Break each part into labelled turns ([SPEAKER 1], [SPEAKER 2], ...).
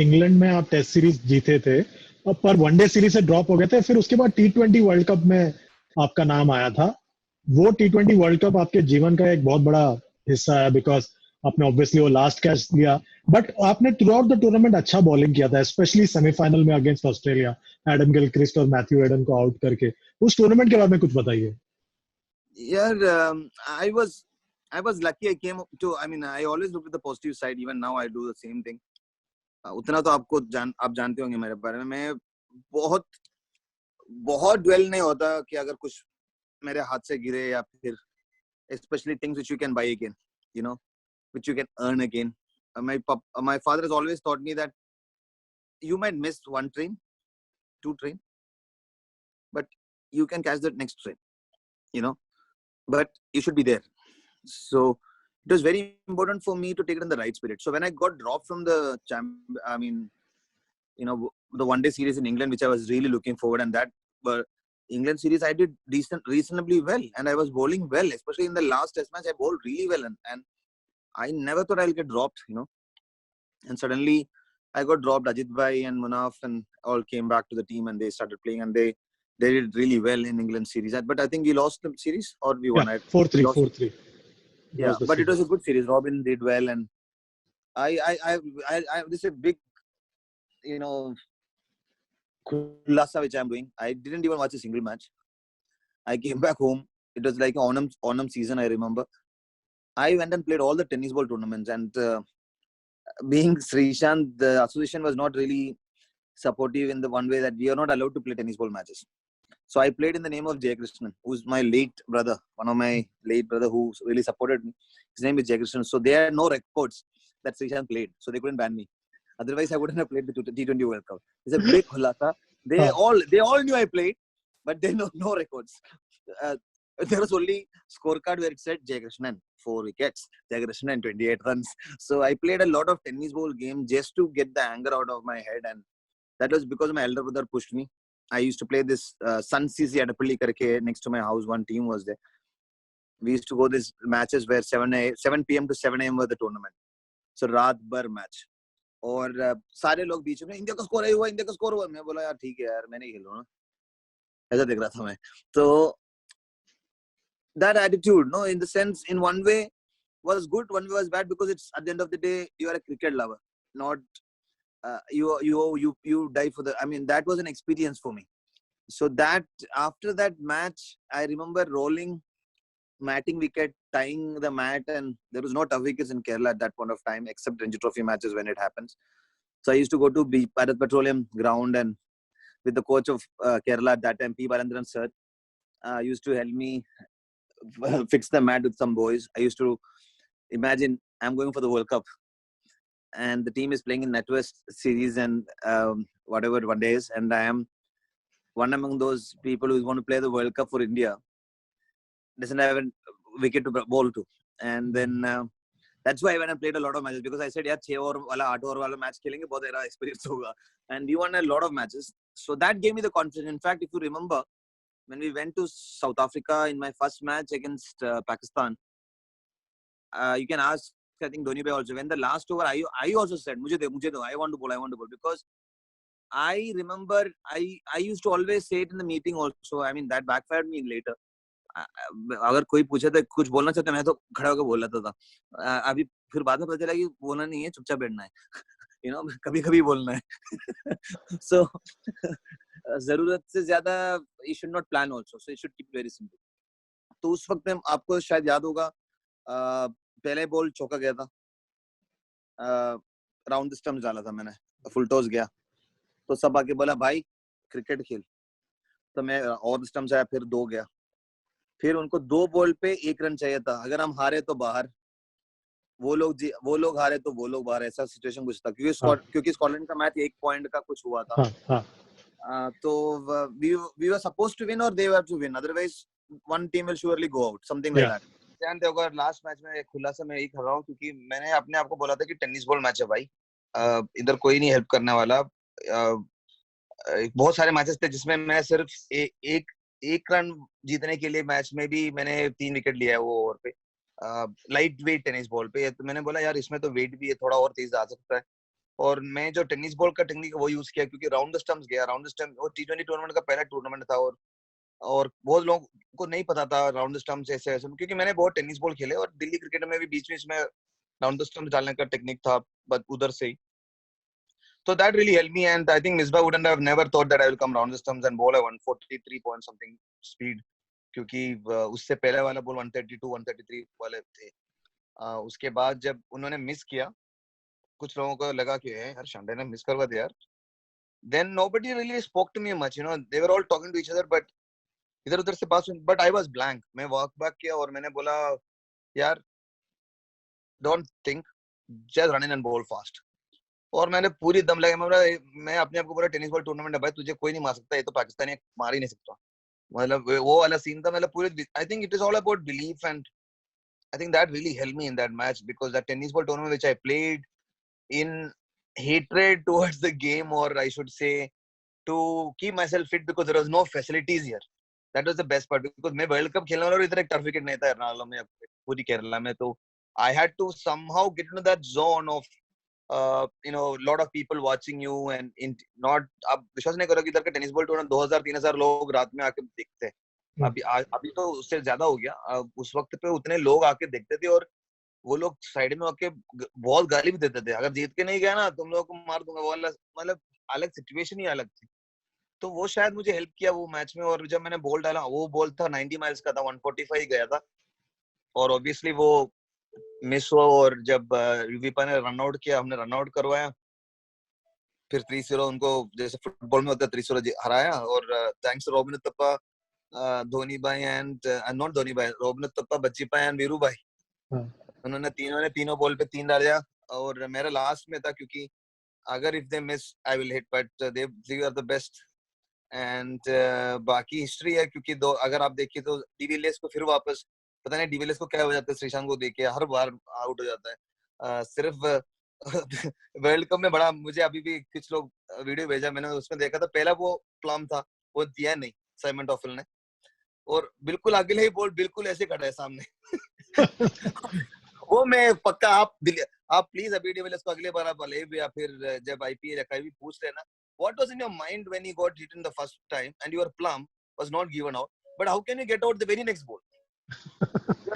[SPEAKER 1] England में आप test series जीते थे, पर वनडे सीरीज से ड्रॉप हो गए थे, फिर उसके बाद T20 वर्ल्ड कप में आपका नाम आया था। वो T20 वर्ल्ड कप आपके जीवन का एक बहुत बड़ा हिस्सा है, बिकॉज आपने ऑब्वियसली वो लास्ट कैच लिया, बट आपने थ्रू आउट द टूर्नामेंट अच्छा बॉलिंग किया था, स्पेशली सेमीफाइनल में अगेंस्ट ऑस्ट्रेलिया, एडम गिलक्रिस्ट और मैथ्यू एडन को आउट करके। उस टूर्नामेंट के बारे में कुछ बताइए।
[SPEAKER 2] यार, I was lucky. I came to. I mean, I always look at the positive side. Even now, I do the same thing. उतना तो आप जानते होंगे मेरे बारे में। मैं बहुत बहुत ड्वेल नहीं होता कि अगर कुछ मेरे हाथ से गिरे, या फिर especially things which you can buy again, you know, which you can earn again. My father has always taught me that you might miss one train, two train, but you can catch the next train, you know, but you should be there. So it was very important for me to take it in the right spirit. So when I got dropped from the the one day series in England, which I was really looking forward, and that England series I did reasonably well, and I was bowling well, especially in the last test match. I bowled really well, and I never thought I'll get dropped, and suddenly I got dropped. Ajit Bhai and Munaf and all came back to the team, and they started playing, and they did really well in England series. But I think we lost the series, or we won.
[SPEAKER 1] Yeah, 4-3, 4-3.
[SPEAKER 2] Yeah, but it was a good series. Robin did well, and I this is a big, khulasa which I'm doing. I didn't even watch a single match. I came back home. It was like Onam season, I remember. I went and played all the tennis ball tournaments, and being Srishant, the association was not really supportive in the one way that we are not allowed to play tennis ball matches. So I played in the name of Jay Krishnan, who's my late brother, one of my late brother who really supported me. His name is Jay Krishnan. So there are no records that Srishant played, so they couldn't ban me. Otherwise, I wouldn't have played the T20 World Cup. It's a big khulasa. They all knew I played, but they know no records. There was only scorecard where it said Jay Krishnan 4 wickets, Jay Krishnan 28 runs. So I played a lot of tennis ball games just to get the anger out of my head, and that was because my elder brother pushed me. I used to play this Sun CC at Apalli Karke next to my house. One team was there. We used to go these matches where 7 p.m. to 7 a.m. was the tournament. So रात भर match. और सारे लोग बीच में India का score हुआ मैं बोला यार ठीक है यार मैं नहीं खेल रहा हूँ ऐसा देख रहा था मैं तो that attitude in the sense in one way was good, one way was bad, because it's at the end of the day you are a cricket lover, not you die for that was an experience for me. So that after that match I remember rolling, matting wicket, tying the mat, and there was no tough wickets in Kerala at that point of time except Ranji Trophy matches when it happens. So I used to go to Bharat Petroleum ground, and with the coach of Kerala at that time, P. Barandran sir, used to help me fix the mat with some boys. I used to imagine I'm going for the World Cup, and the team is playing in NatWest series and whatever one days, and I am one among those people who want to play the World Cup for India. Doesn't have a wicket to bowl to, and then that's why when I played a lot of matches, because I said yeah 6 over wala 8 over wala match khelenge bahut era experience hoga, and we won a lot of matches. So that gave me the confidence. In fact, if you remember, when we went to South Africa in my first match against Pakistan, you can ask, I think Dhoni bhai also, when the last over I also said mujhe do, I want to bowl, because I remember I used to always say it in the meeting also. That backfired me later. अगर कोई पूछे तो कुछ बोलना चाहते मैं तो खड़ा होकर बोल लेता था. अभी फिर बाद में पता चला कि बोलना नहीं है, चुपचाप बैठना है. कभी कभी बोलना है. So जरूरत से ज्यादा you should not plan also, so you should keep it very simple. तो उस वक्त में आपको शायद याद होगा पहले बॉल चौका गया था, राउंड द स्टंप्स डाला था मैंने, फुल टॉस गया, तो सब आके बोला भाई क्रिकेट खेल, तो मैं और स्टंप्स आया, फिर 2 गया, फिर उनको 2 बॉल पे 1 रन चाहिए था, अगर हम हारे तो बाहर, वो लोग हारे तो वो लोग बाहर, ऐसा सिचुएशन कुछ था, क्योंकि स्कॉटलैंड का मैच 1 पॉइंट का कुछ हुआ था. तो we were supposed to win or they were to win, otherwise one team will surely go out, something like that. जानते हो अगर लास्ट मैच में खुलासा मैं यही कर रहा हूँ, क्योंकि मैंने अपने आप को बोला था कि टेनिस बॉल मैच है भाई, इधर कोई नहीं हेल्प करने वाला. बहुत सारे मैचेस थे जिसमें मैं सिर्फ एक रन जीतने के लिए मैच में भी मैंने 3 विकेट लिया है वो ओवर पे, लाइट वेट टेनिस बॉल पे. तो मैंने बोला यार इसमें तो वेट भी है, थोड़ा और तेज आ सकता है.
[SPEAKER 3] और मैं जो टेनिस बॉल का टेक्निक वो यूज किया, क्योंकि राउंड द स्टंप्स गया। राउंड द स्टंप वो T20 टूर्नामेंट का पहला टूर्नामेंट था, और बहुत लोगों को नहीं पता था राउंड द स्टंप्स ऐसे ऐसे, क्योंकि मैंने बहुत टेनिस बॉल खेले और दिल्ली क्रिकेट में भी बीच बीच में राउंड द स्टंप्स डालने का टेक्निक था, बट उधर से ही। So that really helped me, and I think Misbah wouldn't have never thought that I will come round the stumps and bowl a 143 point something speed, क्योंकि उससे पहले वाला ball 132 133 वाले थे। उसके बाद जब उन्होंने मिस किया, कुछ लोगों को लगा कि यार शांडे ने मिस करवा दिया यार। Then nobody really spoke to me much, you know, they were all talking to each other, but इधर उधर से बात सुन, but I was blank। मैं वॉक बैक किया और मैंने बोला यार don't think, just run in and bowl fast। और मैंने पूरी दम लगा, मैं अपने आप को बोला टेनिस बॉल टूर्नामेंट है भाई, तुझे कोई नहीं मार सकता, ये तो पाकिस्तानी मार ही नहीं सकता। मतलब वो वाला सीन था, मतलब पूरे आई think it is all about belief, and I think that really help me in that match, because that tennis ball tournament which I played in hatred towards the game, or I should say to keep myself fit, because there was no facilities here। that was the best part, because मैं world cup खेलने वाला और इधर एक turf wicket नहीं था एर्नाकुलम में, पूरी केरला में। तो I had to somehow get into that zone of you know, lot of people watching you, and in not, आप विश्वास नहीं करोगे इधर के टेनिस बॉल टूर्नामेंट 2000-3000 लोग रात में आके देखते हैं। अभी तो उससे ज्यादा हो गया। उस वक्त पे उतने लोग आके देखते थे, और वो लोग साइड में आके बहुत गाली भी देते थे, अगर जीत के नहीं गया ना तुम लोगों को मार दूंगा, वो वाला मतलब अलग सिचुएशन ही अलग थी। तो वो शायद मुझे हेल्प किया वो मैच में। और जब मैंने बॉल डाला, वो बॉल था 90 माइल्स का था, 145 गया था, और ऑब्वियसली वो मिस हुआ। और जब युवीपा ने रन आउट किया, हमने रन आउट करवाया, फिर 3-0 उनको जैसे फुटबॉल में होता है 3-0 हराया। और थैंक्स रोबिन उथप्पा, धोनी भाई एंड नॉट धोनी भाई, रोबिन उथप्पा, बच्ची भाई एंड वीरू भाई, उन्होंने तीनों बॉल पे 3 डाला। और मेरा लास्ट में था, क्योंकि अगर if they miss I will hit, but they are the best. And बाकी हिस्ट्री है, क्योंकि दो अगर आप देखिए तो डिविलियर्स को फिर वापस, पता नहीं डिविलियर्स को क्या हो जाता है, श्रीशांत को देख के हर बार आउट हो जाता है। सिर्फ वर्ल्ड कप में बड़ा, मुझे अभी भी कुछ लोग वीडियो भेजा, मैंने उसमें देखा था, पहला वो प्लम था वो दिया नहीं साइमन टॉफल ने, और बिल्कुल अगले ही बॉल बिल्कुल ऐसे खड़ा है सामने। वो मैं पक्का, आप प्लीज अभी डिविलियर्स को अगले बार आप ले, या फिर जब आईपीएल या भी पूछ लेना, what was in your mind when he got hit in the first time and your plum was not given out, but how can you get out the very next ball?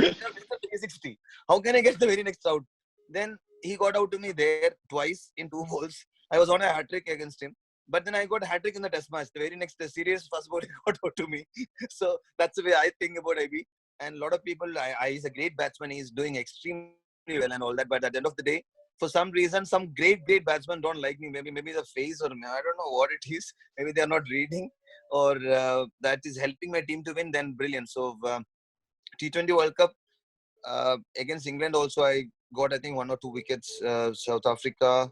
[SPEAKER 3] You're 360, how can I get the very next out? Then he got out to me there twice in 2 balls. I was on a hat trick against him, but then I got a hat trick in the test match. The very next series first ball he got out to me. So that's the way I think about IB. And a lot of people, he's a great batsman, he's doing extremely well and all that, but at the end of the day, for some reason, some great batsmen don't like me. Maybe the face, or I don't know what it is. Maybe they are not reading, or that is helping my team to win. Then brilliant. So T20 World Cup against England also, I got I think 1 or 2 wickets. South Africa,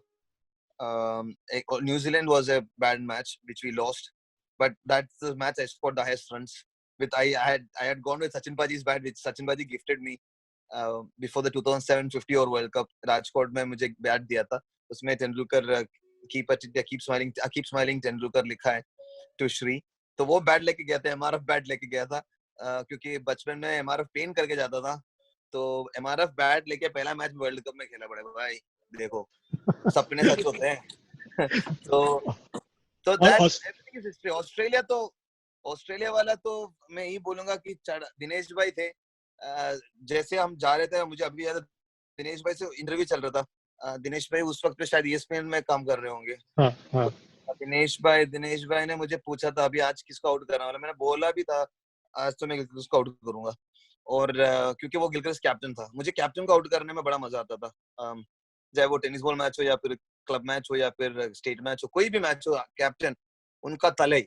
[SPEAKER 3] New Zealand was a bad match which we lost, but that's the match I scored the highest runs. With I had gone with Sachin Paji's bat, which Sachin Paji gifted me before the 2007 50 over World Cup। Rajkot में मुझे एक bat दिया था, उसमें Tendulkar keep smiling Tendulkar लिखा है to Shri. तो वो बैट लेके गया था, एमआरएफ बैट लेके गया था, क्योंकि बचपन में एमआरएफ पेन करके जाता था। तो एमआरएफ बैट लेके पहला मैच वर्ल्ड कप में खेला बड़े भाई, देखो सपने सच होते हैं। तो that everything is history. Australia वाला तो मैं यही बोलूंगा कि दिनेश भाई थे, जैसे हम जा रहे थे, मुझे अभी याद है दिनेश भाई से इंटरव्यू चल रहा था। दिनेश भाई उस वक्त पे शायद ESPN में काम कर रहे होंगे। तो दिनेश भाई ने मुझे पूछा था अभी आज किसको आउट करना वाला, मैंने बोला भी था आज तो मैं गिलक्रिस्ट को आउट करूंगा। और क्योंकि वो गिलक्रिस्ट कैप्टन था, मुझे कैप्टन को आउट करने में बड़ा मजा आता था। चाहे वो टेनिस बॉल मैच हो, या फिर क्लब मैच हो, या फिर स्टेट मैच हो, कोई भी मैच हो, कैप्टन उनको तले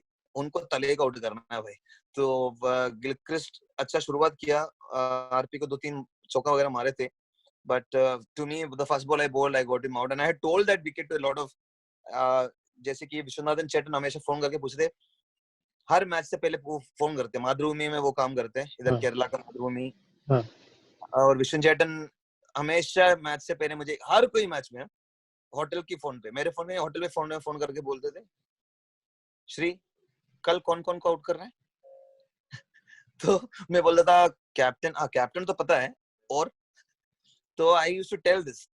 [SPEAKER 3] का आउट करना है भाई। तो गिलक्रिस्ट अच्छा शुरुआत किया, आरपी को 2-3 चौका वगैरह मारे थे, but to me the first ball I bowled, I got him out, and I had told that wicket to a lot of जैसे कि विश्वनाथन चेटन हमेशा फोन करके पूछते, हर मैच से पहले वो फोन करते, मातृभूमि में वो काम करते हैं, इधर केरला का मातृभूमि। और विश्वन चेटन हमेशा मैच से पहले मुझे हर कोई मैच में होटल की फोन पे, मेरे फोन में होटल पे फोन करके बोलते थे, श्री कल कौन कौन को आउट कर रहा है? तो मैं बोलता था कैप्टन तो पता है, और तो I used to tell this.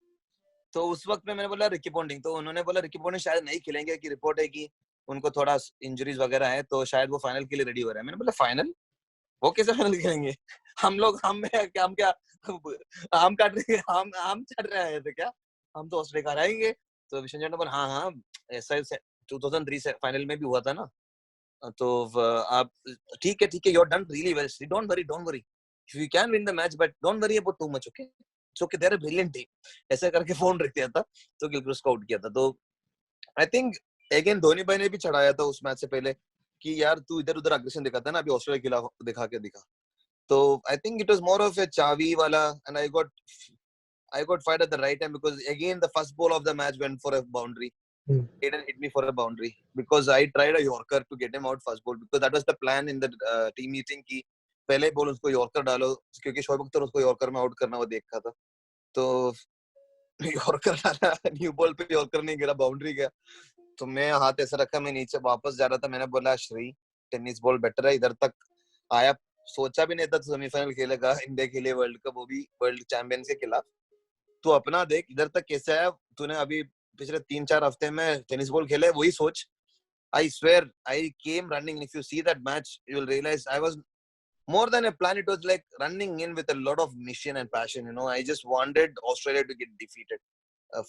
[SPEAKER 3] तो उस वक्त में मैंने बोला रिकी पॉन्टिंग, तो उन्होंने बोला रिकी पॉन्टिंग शायद नहीं खेलेंगे, कि रिपोर्ट है कि उनको थोड़ा इंजरीज वगैरह है, तो शायद वो फाइनल के लिए रेडी हो रहा है। मैंने बोला फाइनल, वो कैसे फाइनल खेलेंगे? हम लोग हम क्या आम काट रहे, आम चढ़ रहे हैं थे क्या? हम तो ऑस्ट्रेलिया का रहेंगे। तो विशन चंद्र बोला हाँ हाँ ऐसा 2003 से फाइनल में भी हुआ था ना, तो आप ठीक है you are done really well, don't worry you can win the match but don't worry about too much, okay it's okay, they are a brilliant team, ऐसा करके फोन रख दिया था। तो गिलक्रिस्ट को आउट किया था। तो आई थिंक अगेन धोनी भाई ने भी चढ़ाया था उस मैच से पहले कि यार तू इधर उधर अग्रेशन दिखाता है ना, अभी ऑस्ट्रेलिया के खिलाफ दिखा के दिखा। तो I think it was more of a चावी वाला, and I got fired at the right time because again the first ball of the match went for a boundary. Hayden hit me for a boundary because I tried a Yorker to get him out first ball, because that was the plan in the team meeting कि पहले ball उसको yorker डालो, क्योंकि शोएब अख्तर उसको yorker में out करना वो देखा था। तो यॉर्कर डाला, न्यू बॉल पे यॉर्कर नहीं गिरा, बाउंड्री गया। तो मैं हाथ ऐसा रखा, मैं नीचे वापस जा रहा था, मैंने बोला श्री टेनिस बॉल बेटर है, इधर तक आया, सोचा भी नहीं था सेमीफाइनल खेलेगा इंडिया के लिए वर्ल्ड कप, वो भी वर्ल्ड चैंपियंस के खिलाफ। तो अपना देख इधर तक कैसे आया, तूने अभी पिछले 3-4 हफ्ते में टेनिस बॉल खेले, वही सोच। I swear I came running. If you see that match, you will realize I was more than a plan. It was like running in with a lot of mission and passion. I just wanted Australia to get defeated.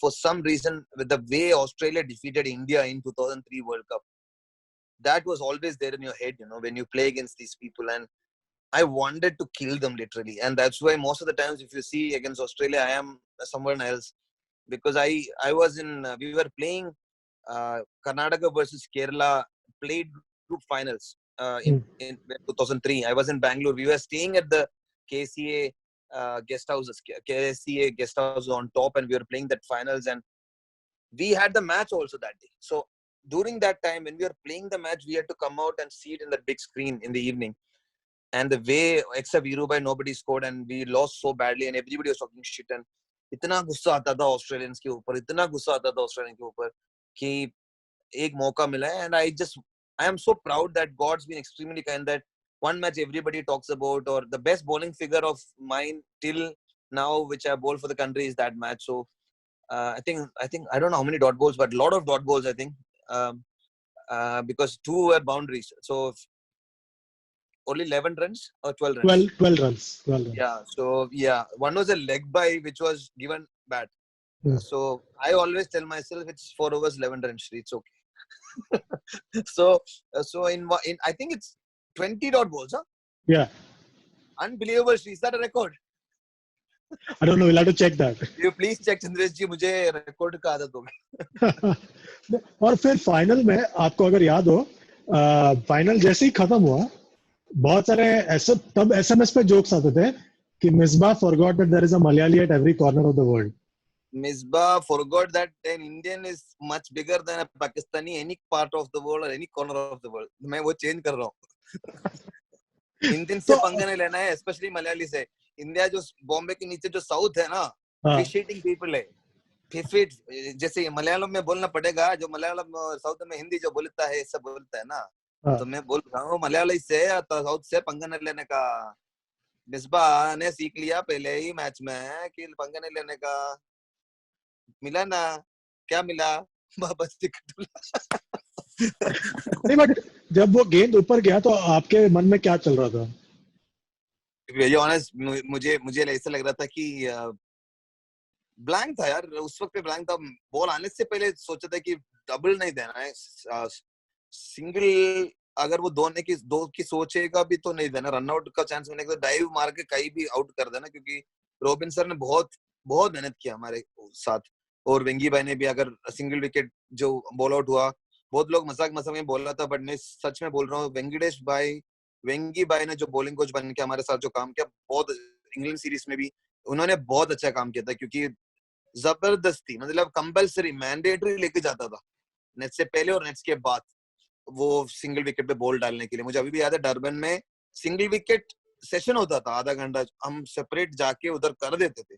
[SPEAKER 3] For some reason, with the way Australia defeated India in 2003 World Cup, that was always there in your head. When you play against these people, and I wanted to kill them literally. And that's why most of the times, if you see against Australia, I am someone else, because I was in. We were playing Karnataka versus Kerala, played group finals in 2003. I was in Bangalore. We were staying at the KCA guest houses, KCA guest house on top, and we were playing that finals, and we had the match also that day. So during that time, when we were playing the match, we had to come out and see it in the big screen in the evening. And the way, except Virubai, nobody scored, and we lost so badly, and everybody was talking shit. And इतना गुस्सा आता था Australians के ऊपर, इतना गुस्सा आता था ऑस्ट्रेलियन के ऊपर कि एक मौका मिला है। And I am so proud that God's been extremely kind that one match everybody talks about, or the best bowling figure of mine till now, which I bowl for the country, is that match. So I think I don't know how many dot balls, but a lot of dot balls, I think, because 2 were boundaries. So only 11 runs or 12 runs?
[SPEAKER 1] 12 runs. 12 runs.
[SPEAKER 3] Yeah. So, yeah. One was a leg by, which was given bat. So, I always tell myself it's 4 overs, 11 runs. It's okay. so in I think it's 20 dot balls, huh?
[SPEAKER 1] Yeah.
[SPEAKER 3] Unbelievable. Is that a record?
[SPEAKER 1] I don't know. We'll have to check that.
[SPEAKER 3] You please check, Chandresh ji. मुझे record का आदत हो गई.
[SPEAKER 1] और फिर final में आपको अगर याद हो, फाइनल जैसे ही खत्म हुआ, बहुत सारे ऐसे तब SMS पे जोक्स आते थे कि Misbah forgot that there is a Malayali at every corner of the world.
[SPEAKER 3] Misbah forgot that an Indian is much bigger than a Pakistani any part of the world or any corner of the world. मैं वो change कर रहा हूँ. Indian से पंगा नहीं लेना है, especially मलयाली से. इंडिया जो बॉम्बे के नीचे जो साउथ है ना, फिश ईटिंग पीपल है. फिश जैसे मलयालम में बोलना पड़ेगा, जो मलयालम साउथ में हिंदी जो बोलता है सब बोलता है ना, तो मैं बोल रहा हूँ मलयाली से साउथ से पंगा नहीं लेने का. मिसबा ने सीख लिया पहले ही मैच में कि पंगा नहीं लेने का. मिला ना, क्या मिला? बस
[SPEAKER 1] नहीं, बट जब वो गेंद ऊपर गया तो आपके मन में क्या चल रहा था?
[SPEAKER 3] वेरी ऑनेस्ट, मुझे ऐसा लग रहा था कि ब्लैंक था यार, उस वक्त पे ब्लैंक था. बॉल आने से पहले सोचा था कि डबल नहीं देना है, सिंगल अगर वो दो की सोचेगा भी तो नहीं देना. रन आउट का चांस मिलेगा तो डाइव मार के कहीं भी आउट कर देना, क्योंकि रॉबिन सर ने बहुत मेहनत किया हमारे साथ, और वेंगी भाई ने भी. अगर सिंगल विकेट जो बॉल आउट हुआ, बहुत लोग मजाक में बोल रहा था, बट मैं सच में बोल रहा हूँ, वेंगी भाई ने जो बॉलिंग कोच बन के हमारे साथ जो काम किया, बहुत इंग्लैंड सीरीज में भी उन्होंने बहुत अच्छा काम किया था, क्योंकि जबरदस्ती मतलब कंपल्सरी मैंडेटरी लेके जाता था नेट से पहले और नेट्स के बाद वो सिंगल विकेट पे बॉल डालने के लिए. मुझे अभी भी याद है, डरबन में सिंगल विकेट सेशन होता था, आधा घंटा हम सेपरेट जाके उधर कर देते थे.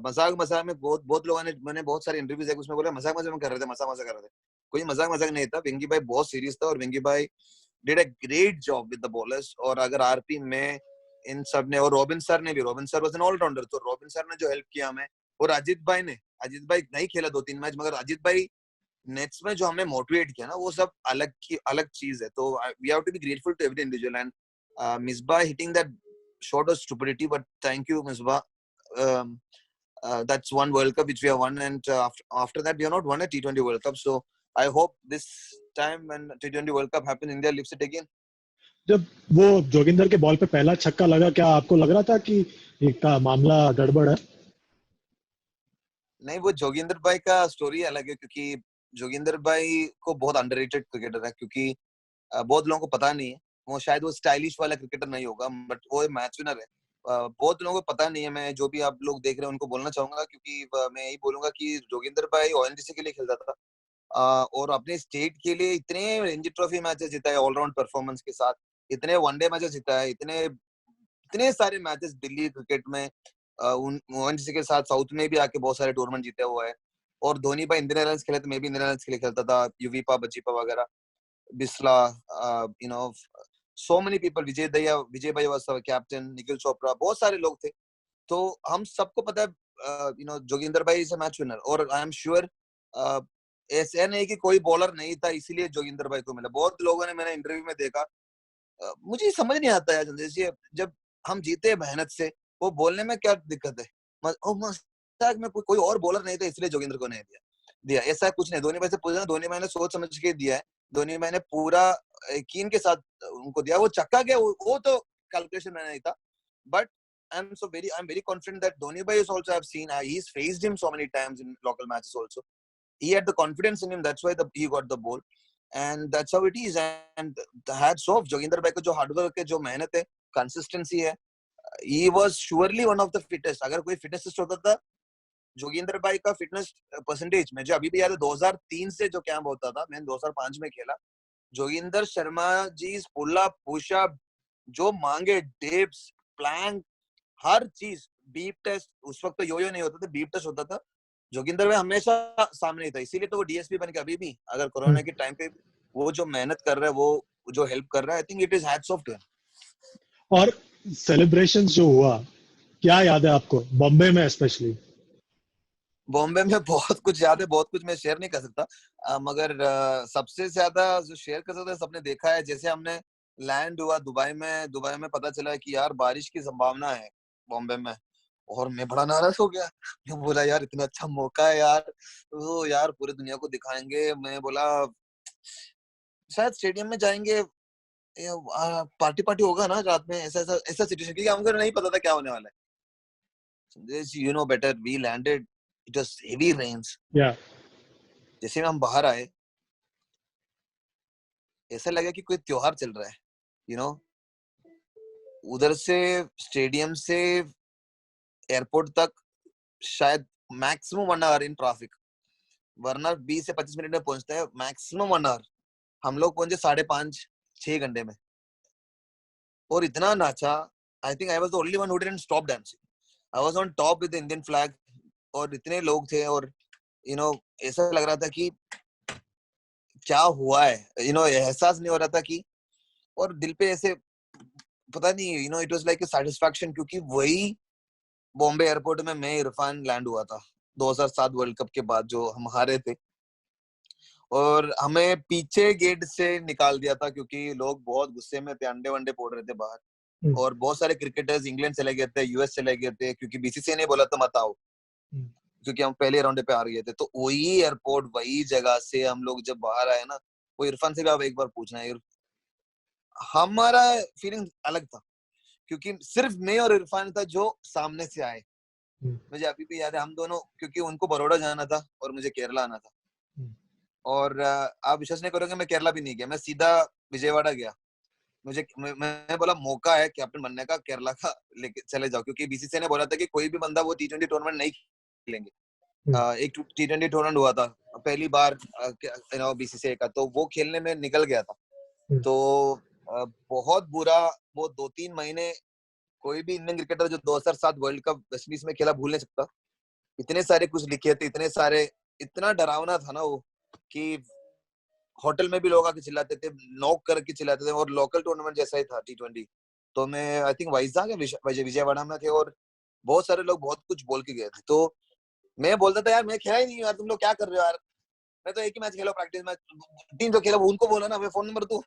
[SPEAKER 3] मजाक में बहुत लोगों ने, मैंने बहुत सारे इंटरव्यूज है उसमें बोला मजाक में कर रहे थे, मजाक कर रहे थे. कोई मजाक नहीं था. वेंगी भाई बहुत सीरियस था, और वेंगी भाई did a great job with the bowlers. और अगर आरपी में इन सब ने, और Robin sir was an allrounder, तो रॉबिन सर ने जो हेल्प किया हमें, और अजीत भाई ने अजीत भाई नहीं खेला 2-3 मैच, मगर अजीत भाई नेट्स में जो हमें मोटिवेट किया ना, वो सब अलग चीज है. तो we have to be grateful to every individual. And Misbah hitting that shot of stupidity, but thank you, Misbah. That's one World Cup which we have won, and after that we have not won a T20 World Cup. So I hope this time when T20 World Cup happens, India lifts it again.
[SPEAKER 1] जब वो जोगिंदर के ball पे पहला छक्का लगा, क्या आपको लग रहा था कि का मामला गड़बड़ है?
[SPEAKER 3] नहीं, वो जोगिंदर भाई का स्टोरी अलग है, क्योंकि जोगिंदर भाई को बहुत अंडररेटेड क्रिकेटर है, क्योंकि बहुत लोगों को पता नहीं है. वो शायद वो स्टाइलिश वाला क्रिकेटर नहीं होगा, बट वो मैच विनर है. बहुत लोगों को पता नहीं है. मैं जो भी आप लोग देख रहे हैं उनको बोलना चाहूंगा, क्योंकि मैं यही बोलूंगा कि जोगिंदर भाई ओएनजीसी के लिए खेलता था, और अपने स्टेट के लिए इतने रणजी ट्रॉफी मैचेस जीता है ऑलराउंड परफॉर्मेंस के साथ, इतने वनडे मैचेस जीता है, इतने सारे मैचेस दिल्ली क्रिकेट में ओएनजीसी के साथ साउथ में भी आके बहुत सारे टूर्नामेंट जीते हुआ है. और धोनी भाई इंडियन एयरलाइंस खेले, तो मैं भी इंडियन एयरलाइंस के लिए खेलता था. युवीपा, बचीपा वगैरह, बिस्ला, so many people, विजय भाई वाज कैप्टन, निखिल चोपड़ा, बहुत सारे लोग थे. तो हम सबको पता है जोगिंदर भाई इज अ मैच विनर. और आई एम श्योर ऐसा नहीं कि कोई बॉलर नहीं था इसीलिए जोगिंदर भाई को मिला. बहुत लोगों ने, मैंने इंटरव्यू में देखा, मुझे समझ नहीं आता है जैसे, जब हम जीते हैं मेहनत से, वो बोलने में क्या दिक्कत है? मजाक में कोई और बॉलर नहीं था इसलिए जोगिंदर को नहीं दिया. ऐसा कुछ नहीं. धोनी भाई से पूछना, धोनी भाई ने सोच समझ के दिया है. धोनी भाई ने पूरा यकीन के साथ उनको दिया. वो चक्का गया, वो तो कैलकुलेशन में नहीं था. But I'm very confident that Dhoni bhai is also, I've seen, he's faced him so many times in local matches also. He had the confidence in him, that's why he got the ball, and that's how it is. And the hats off Joginder bhai ko, jo hard work hai, jo mehnat hai, consistency hai. He was surely one of the fittest. अगर कोई fitness test होता था, जोगिंदर भाई का fitness percentage मुझे अभी भी याद है. 2003 से जो कैंप होता था, मैंने 2005 में खेला. Joginder Sharma ji pull up, push up, जो मांगे, डिप्स, प्लैंक, हर चीज, बीप टेस्ट. उस वक्त तो यो नहीं होता था, बीप टेस्ट होता था. जोगिंदर भाई हमेशा सामने था, इसीलिए तो वो डीएसपी बन के अभी भी, अगर कोरोना के टाइम पे वो जो मेहनत कर रहा है, वो जो हेल्प कर रहा है, I think it is hats off to him.
[SPEAKER 1] और सेलिब्रेशंस जो हुआ, क्या याद है आपको बॉम्बे में स्पेशली?
[SPEAKER 3] बॉम्बे में बहुत कुछ याद है, बहुत कुछ मैं शेयर नहीं कर सकता. मगर सबसे ज्यादा जो शेयर कर सकता है, सबने देखा है. जैसे हमने लैंड हुआ दुबई में पता चला कि यार बारिश की संभावना है बॉम्बे में, और मैं बड़ा नाराज हो गया. मैं बोला यार इतना अच्छा मौका है यार, तो यार पूरी दुनिया को दिखाएंगे. मैं बोला शायद स्टेडियम में जाएंगे, पार्टी होगा ना रात में, ऐसा सिचुएशन, क्योंकि हमको नहीं पता था क्या होने वाला है. You know better, we landed, it was heavy rains. जैसे हम बाहर आए, ऐसा लगा कि कोई त्योहार चल रहा है. उधर से स्टेडियम से एयरपोर्ट तक शायद मैक्सिमम 1 आवर इन ट्रैफिक, वरना 20 से 25 मिनट में पहुंचता है, मैक्सिमम 1 आवर. हम लोग पहुंचे 5.5-6 घंटे में, और इतना नाचा. I think I was the only one who didn't stop dancing. I was on top with the Indian flag, और इतने लोग थे, और ऐसा लग रहा था कि क्या हुआ है, एहसास नहीं हो रहा था कि, और दिल पे ऐसे पता नहीं, it was like a satisfaction, क्योंकि वही बॉम्बे एयरपोर्ट में मैं इरफान लैंड हुआ था 2007 वर्ल्ड कप के बाद, जो हम हारे थे, और हमें पीछे गेट से निकाल दिया था, क्योंकि लोग बहुत गुस्से में थे, अंडे वंडे फोड़ रहे थे बाहर. और बहुत सारे क्रिकेटर्स इंग्लैंड चले गए थे, यूएस चले गए थे, क्योंकि बीसीसीआई ने बोला था मत आओ, क्योंकि हम पहले राउंड पे हार गए थे. तो वही एयरपोर्ट, वही जगह से हम लोग जब बाहर आए ना, वो इरफान से भी आप एक बार पूछना है, हमारा फीलिंग अलग था, क्योंकि सिर्फ मैं और इरफान था जो सामने से आए. मुझे अभी भी याद है, हम दोनों, क्योंकि उनको बड़ौदा जाना था और मुझे केरला आना था. और आप विश्वास नहीं करोगे, मैं केरला भी नहीं गया, मैं सीधा विजयवाड़ा गया. मैं बोला मौका है कैप्टन बनने का, केरला का लेके चले जाओ, क्योंकि बीसीसीआई ने बोला था कि कोई भी बंदा वो T20 टूर्नामेंट नहीं खेलेंगे. एक T20 टूर्नामेंट हुआ था पहली बार बीसीसीआई का, तो वो खेलने में निकल गया था. तो बहुत बुरा, वो 2-3 महीने कोई भी इंडियन क्रिकेटर जो 2007 वर्ल्ड कप वेस्ट इंडीज में खेला भूल नहीं सकता. इतने सारे कुछ लिखे थे, इतना डरावना था ना वो, कि होटल में भी लोग आके चिल्लाते थे, नॉक करके चिल्लाते थे, और लोकल टूर्नामेंट जैसा ही था T20. तो मैं आई थिंक वाइजैक या विजयवाड़ा में थे, और बहुत सारे लोग बहुत कुछ बोल के गए थे. तो मैं बोलता था यार मैं खेला ही नहीं यार, तुम लोग क्या कर रहे हो यार, मैं तो एक ही मैच खेला प्रैक्टिस में, 3 जो खेला वो उनको बोला ना, मैं फोन नंबर दूं।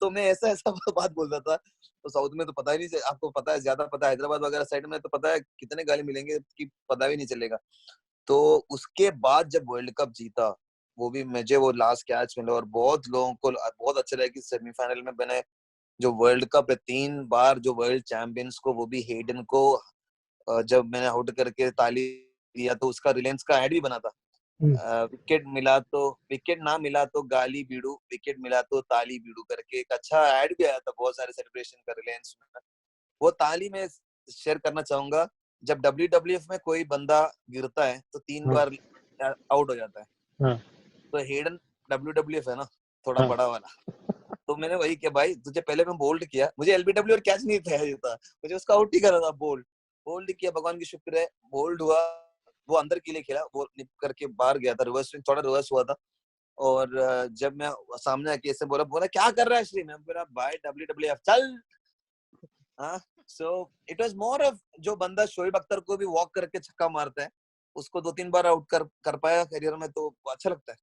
[SPEAKER 3] तो मैं ऐसा ऐसा बात बोलता था। तो साउथ में तो पता ही नहीं, आपको पता है, ज्यादा पता है, हैदराबाद वगैरह साइड में तो पता है कितने गाली मिलेंगे कि पता भी नहीं चलेगा। तो उसके बाद जब वर्ल्ड कप जीता, वो भी मुझे वो लास्ट कैच मिला, और बहुत लोगों को बहुत अच्छा लगा कि सेमीफाइनल में मैंने जो वर्ल्ड कप है 3 बार जो वर्ल्ड चैंपियंस को, वो भी हेडन को जब मैंने आउट करके ताली दिया, तो उसका रिलायंस का एड भी बना था। विकेट मिला तो, विकेट ना मिला तो गाली बीड़ू, विकेट मिला तो ताली बीड़ू करके एक अच्छा एड भी आया था, बहुत सारे सेलिब्रेशन का रिलायंस में। वो ताली मैं शेयर करना चाहूंगा। जब WWF में कोई बंदा गिरता है तो 3
[SPEAKER 1] हाँ,
[SPEAKER 3] बार आउट हो जाता है,
[SPEAKER 1] हाँ,
[SPEAKER 3] तो हेडन WWF है ना, थोड़ा
[SPEAKER 1] हाँ,
[SPEAKER 3] बड़ा वाला, तो मैंने वही किया भाई, तुझे पहले मैं बोल्ड किया, मुझे LBW और कैच नहीं था, मुझे उसका आउट ही करना था, बोल्ड बोल्ड किया, भगवान की शुक्र है बोल्ड हुआ। वो अंदर के लिए खेला, वो निप करके बाहर गया था, रिवर्स स्विंग थोड़ा रिवर्स हुआ था। और जब मैं सामने आके ऐसे बोला बोला क्या कर रहा है श्री, मैं बोला भाई WWF चल। हाँ, so it was more of, जो बंदा शोएब अख्तर को भी वॉक करके छक्का मारता है, उसको 2-3 बार आउट कर पाया करियर में, तो अच्छा लगता है।